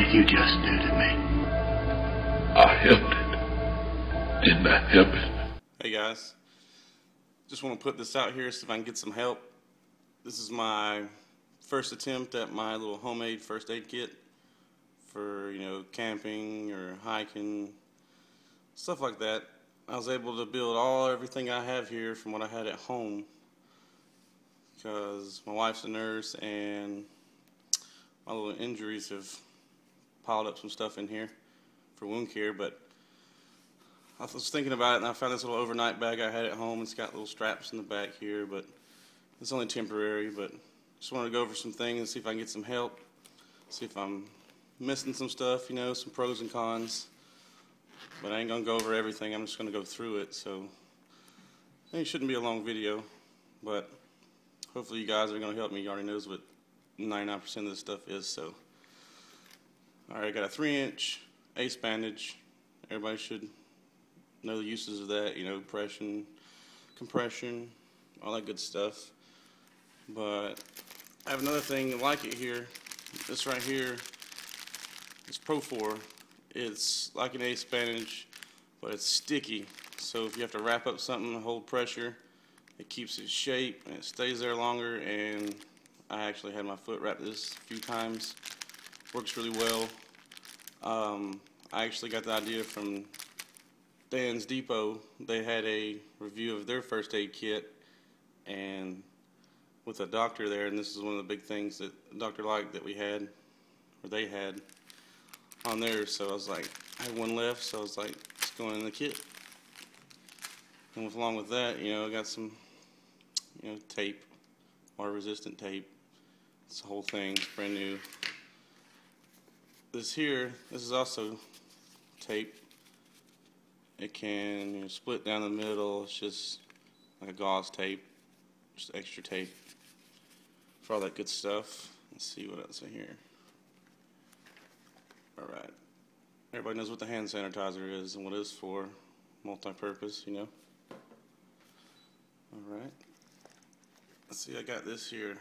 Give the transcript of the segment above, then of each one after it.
did you just do to me? I helped it. Didn't I help it? Hey guys, just want to put this out here so if I can get some help. This is my first attempt at my little homemade first aid kit for, camping or hiking, stuff like that. I was able to build everything I have here from what I had at home because my wife's a nurse and my little injuries have piled up some stuff in here for wound care. But I was thinking about it and I found this little overnight bag I had at home. It's got little straps in the back here, but it's only temporary. But just wanted to go over some things and see if I can get some help, see if I'm missing some stuff, some pros and cons. But I ain't going to go over everything. I'm just going to go through it. So I think it shouldn't be a long video, but hopefully you guys are going to help me. You already knows what 99% of this stuff is. So, alright, I got a 3-inch ace bandage. Everybody should know the uses of that, compression, all that good stuff. But I have another thing like it here. This right here is Pro-4. It's like an ace bandage, but it's sticky. So if you have to wrap up something to hold pressure, it keeps its shape and it stays there longer. And I actually had my foot wrapped this a few times. Works really well. I actually got the idea from Dan's Depot. They had a review of their first aid kit and with a doctor there, and this is one of the big things that the doctor liked that we had, or they had on there. So I was like, I had one left, so I was like, it's going in the kit. And along with that, I got some, tape, water resistant tape. It's the whole thing, it's brand new. This is also tape. It can split down the middle. It's just like a gauze tape, just extra tape for all that good stuff. Let's see what else in here. Alright, everybody knows what the hand sanitizer is and what it's for, multi-purpose, Alright, let's see, I got this here,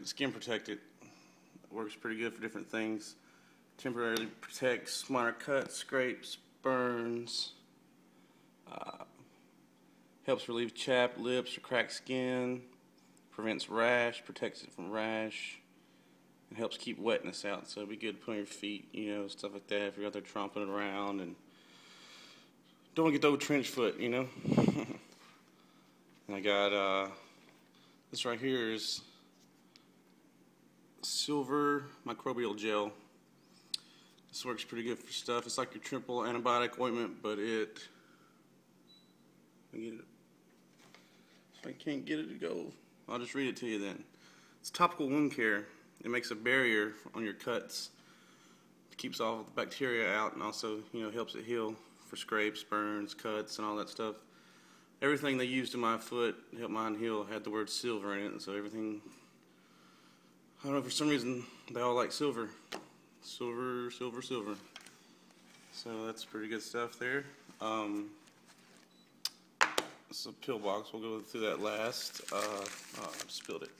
skin protected, it works pretty good for different things, temporarily protects minor cuts, scrapes, burns, helps relieve chapped lips or cracked skin, prevents rash, protects it from rash. It helps keep wetness out, so it'd be good to put on your feet, stuff like that, if you're out there tromping around and don't want to get the old trench foot, And I got, this right here is silver microbial gel. This works pretty good for stuff. It's like your triple antibiotic ointment, but if I can't get it to go, I'll just read it to you then. It's topical wound care. It makes a barrier on your cuts. It keeps all the bacteria out and also, helps it heal for scrapes, burns, cuts, and all that stuff. Everything they used in my foot to help mine heal had the word silver in it, and so everything, I don't know, for some reason, they all like silver. Silver, silver, silver. So that's pretty good stuff there. This is a pill box. We'll go through that last. Oh, I spilled it.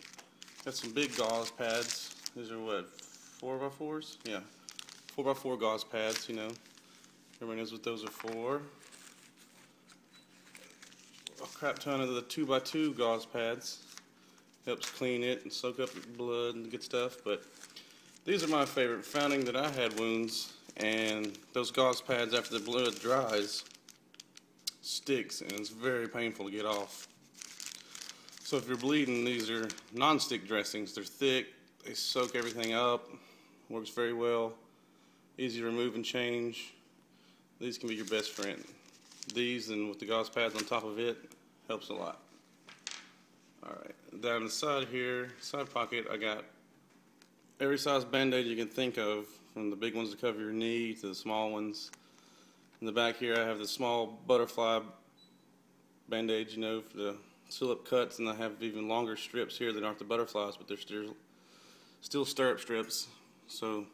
Got some big gauze pads. These are what, 4x4s? Yeah, 4x4 gauze pads, Everybody knows what those are for. A crap ton of the 2x2 gauze pads. Helps clean it and soak up the blood and good stuff. But these are my favorite. Finding that I had wounds and those gauze pads after the blood dries sticks and it's very painful to get off. So if you're bleeding, these are non-stick dressings. They're thick, they soak everything up, works very well, easy to remove and change. These can be your best friend. These and with the gauze pads on top of it helps a lot. Alright, down the side here, side pocket, I got every size band-aid you can think of, from the big ones to cover your knee to the small ones. In the back here I have the small butterfly band-aid, for the seal-up cuts, and I have even longer strips here that aren't the butterflies, but they're still stirrup strips. So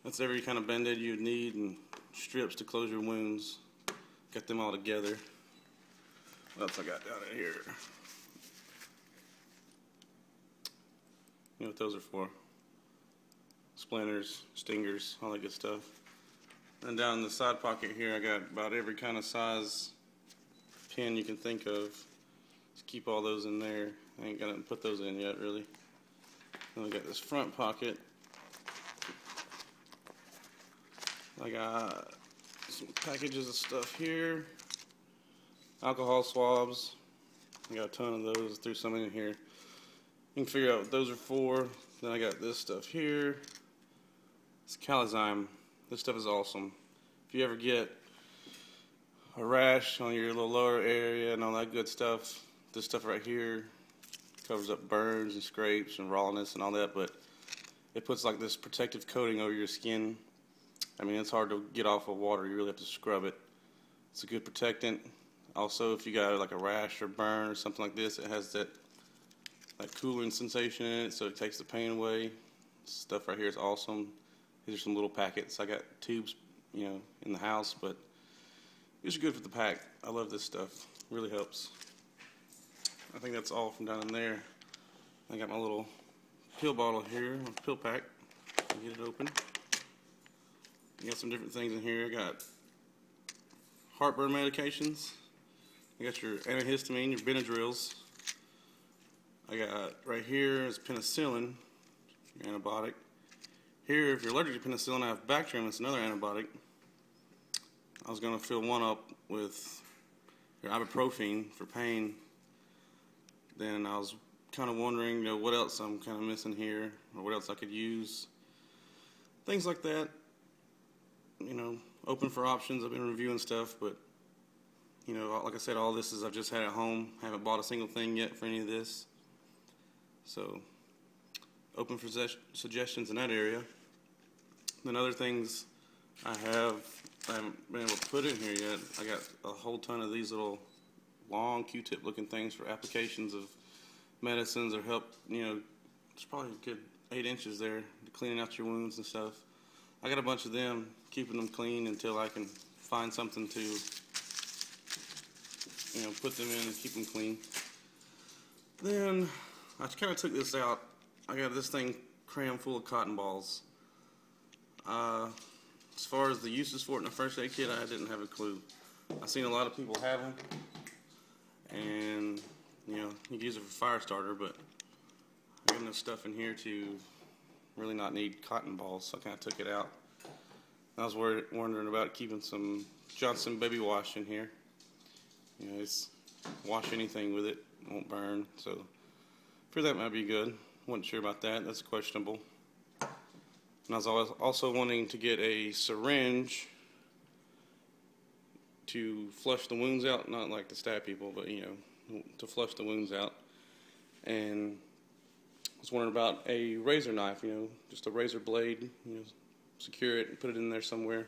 that's every kind of band-aid you'd need and strips to close your wounds. Got them all together. What else I got down in here? You know what those are for? splinters, stingers, all that good stuff. And down in the side pocket here, I got about every kind of size pin you can think of. Just keep all those in there. I ain't gonna put those in yet, really. Then we got this front pocket. I got some packages of stuff here. Alcohol swabs. I got a ton of those. Threw some in here. You can figure out what those are for. Then I got this stuff here. It's Calazyme. This stuff is awesome. If you ever get a rash on your little lower area and all that good stuff, this stuff right here covers up burns and scrapes and rawness and all that, but it puts like this protective coating over your skin. I mean, it's hard to get off of water. You really have to scrub it. It's a good protectant. Also, if you got like a rash or burn or something like this, it has that cooling sensation in it, so it takes the pain away. This stuff right here is awesome. These are some little packets. I got tubes, in the house, but these are good for the pack. I love this stuff. It really helps. I think that's all from down in there. I got my little pill bottle here, a pill pack. Get it open. I got some different things in here. I got heartburn medications. I got your antihistamine, your Benadryls. I got right here is penicillin, your antibiotic. Here, if you're allergic to penicillin, I have Bactrim, it's another antibiotic. I was going to fill one up with your ibuprofen for pain. Then I was kind of wondering, what else I'm kind of missing here, or what else I could use. Things like that. Open for options. I've been reviewing stuff, but like I said, all this is I've just had at home. Haven't bought a single thing yet for any of this. So, open for suggestions in that area. Then other things I haven't been able to put in here yet. I got a whole ton of these little long Q-tip looking things for applications of medicines or help, it's probably a good 8 inches there, cleaning out your wounds and stuff. I got a bunch of them, keeping them clean until I can find something to, put them in and keep them clean. Then I kind of took this out. I got this thing crammed full of cotton balls. As far as the uses for it in a first aid kit, I didn't have a clue. I've seen a lot of people have them, and you can use it for fire starter, but I got enough stuff in here to really not need cotton balls, so I kind of took it out. I was wondering about keeping some Johnson baby wash in here. It's wash anything with it, won't burn, so for that might be good. Wasn't sure about that. That's questionable. And I was also wanting to get a syringe to flush the wounds out, not like to stab people, but to flush the wounds out. And I was wondering about a razor knife, just a razor blade, secure it and put it in there somewhere.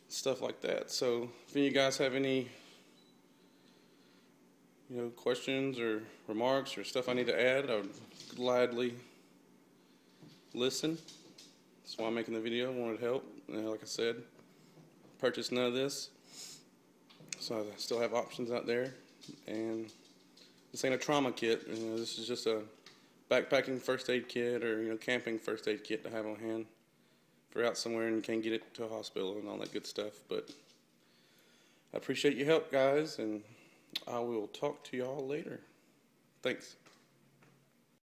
Stuff like that. So if any of you guys have any questions or remarks or stuff I need to add, I would gladly listen. That's why I'm making the video. I wanted help. Like I said, purchased none of this, so I still have options out there. And this ain't a trauma kit. This is just a backpacking first aid kit or camping first aid kit to have on hand if you're out somewhere and you can't get it to a hospital and all that good stuff. But I appreciate your help, guys, and I will talk to y'all later. Thanks.